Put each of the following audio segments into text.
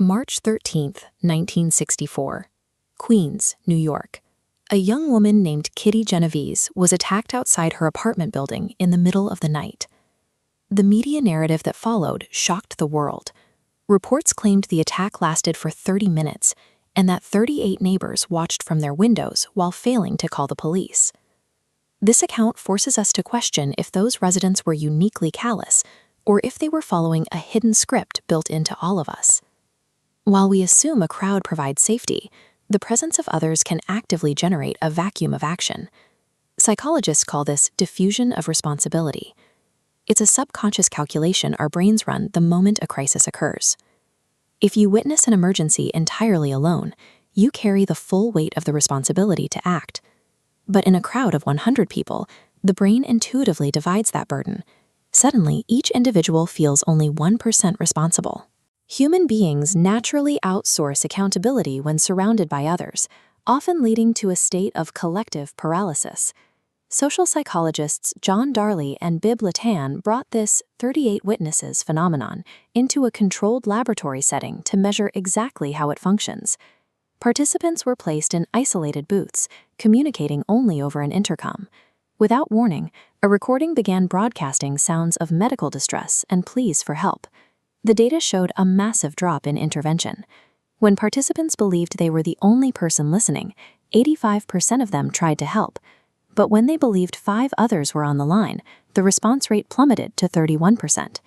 March 13th, 1964. Queens, New York. A young woman named Kitty Genovese was attacked outside her apartment building in the middle of the night. The media narrative that followed shocked the world. Reports claimed the attack lasted for 30 minutes and that 38 neighbors watched from their windows while failing to call the police. This account forces us to question if those residents were uniquely callous or if they were following a hidden script built into all of us. While we assume a crowd provides safety, the presence of others can actively generate a vacuum of action. Psychologists call this diffusion of responsibility. It's a subconscious calculation our brains run the moment a crisis occurs. If you witness an emergency entirely alone, you carry the full weight of the responsibility to act. But in a crowd of 100 people, the brain intuitively divides that burden. Suddenly, each individual feels only 1% responsible. Human beings naturally outsource accountability when surrounded by others, often leading to a state of collective paralysis. Social psychologists John Darley and Bibb Latan brought this 38 witnesses phenomenon into a controlled laboratory setting to measure exactly how it functions. Participants were placed in isolated booths, communicating only over an intercom. Without warning, a recording began broadcasting sounds of medical distress and pleas for help. The data showed a massive drop in intervention. When participants believed they were the only person listening, 85% of them tried to help. But when they believed 5 others were on the line, the response rate plummeted to 31%.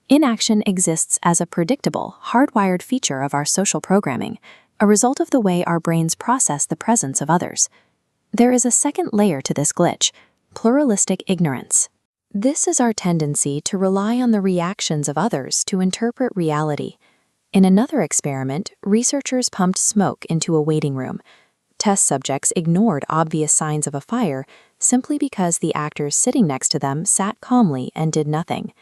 Inaction exists as a predictable, hardwired feature of our social programming, a result of the way our brains process the presence of others. There is a second layer to this glitch: pluralistic ignorance. This is our tendency to rely on the reactions of others to interpret reality. In another experiment, researchers pumped smoke into a waiting room. Test subjects ignored obvious signs of a fire simply because the actors sitting next to them sat calmly and did nothing.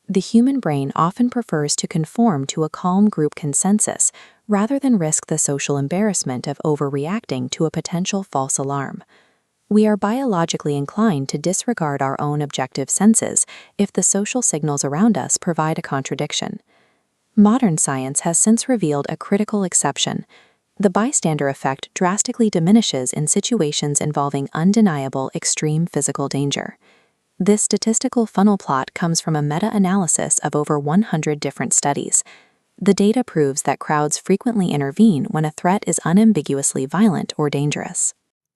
The human brain often prefers to conform to a calm group consensus rather than risk the social embarrassment of overreacting to a potential false alarm. We are biologically inclined to disregard our own objective senses if the social signals around us provide a contradiction. Modern science has since revealed a critical exception. The bystander effect drastically diminishes in situations involving undeniable extreme physical danger. This statistical funnel plot comes from a meta-analysis of over 100 different studies. The data proves that crowds frequently intervene when a threat is unambiguously violent or dangerous.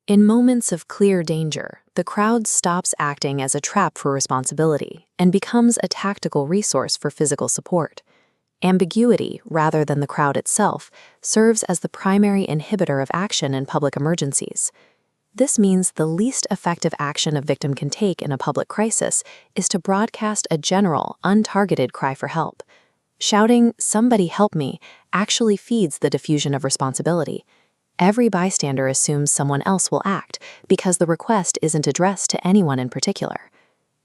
In moments of clear danger, the crowd stops acting as a trap for responsibility and becomes a tactical resource for physical support. Ambiguity, rather than the crowd itself, serves as the primary inhibitor of action in public emergencies. This means the least effective action a victim can take in a public crisis is to broadcast a general, untargeted cry for help. Shouting, "Somebody help me," actually feeds the diffusion of responsibility. Every bystander assumes someone else will act because the request isn't addressed to anyone in particular.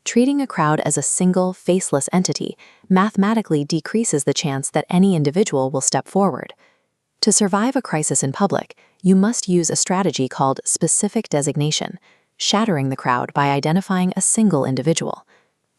Treating a crowd as a single, faceless entity mathematically decreases the chance that any individual will step forward. To survive a crisis in public, you must use a strategy called specific designation, shattering the crowd by identifying a single individual.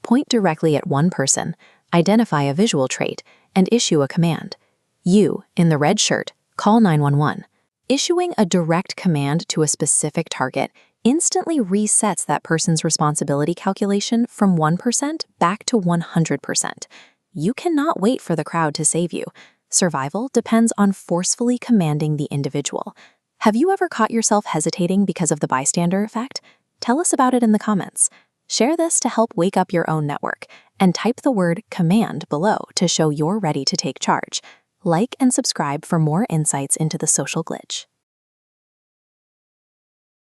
Point directly at one person, identify a visual trait, and issue a command. You, in the red shirt, call 911. Issuing a direct command to a specific target instantly resets that person's responsibility calculation from 1% back to 100%. You cannot wait for the crowd to save you. Survival depends on forcefully commanding the individual. Have you ever caught yourself hesitating because of the bystander effect? Tell us about it in the comments. Share this to help wake up your own network, and type the word "command" below to show you're ready to take charge. Like and subscribe for more insights into the social glitch.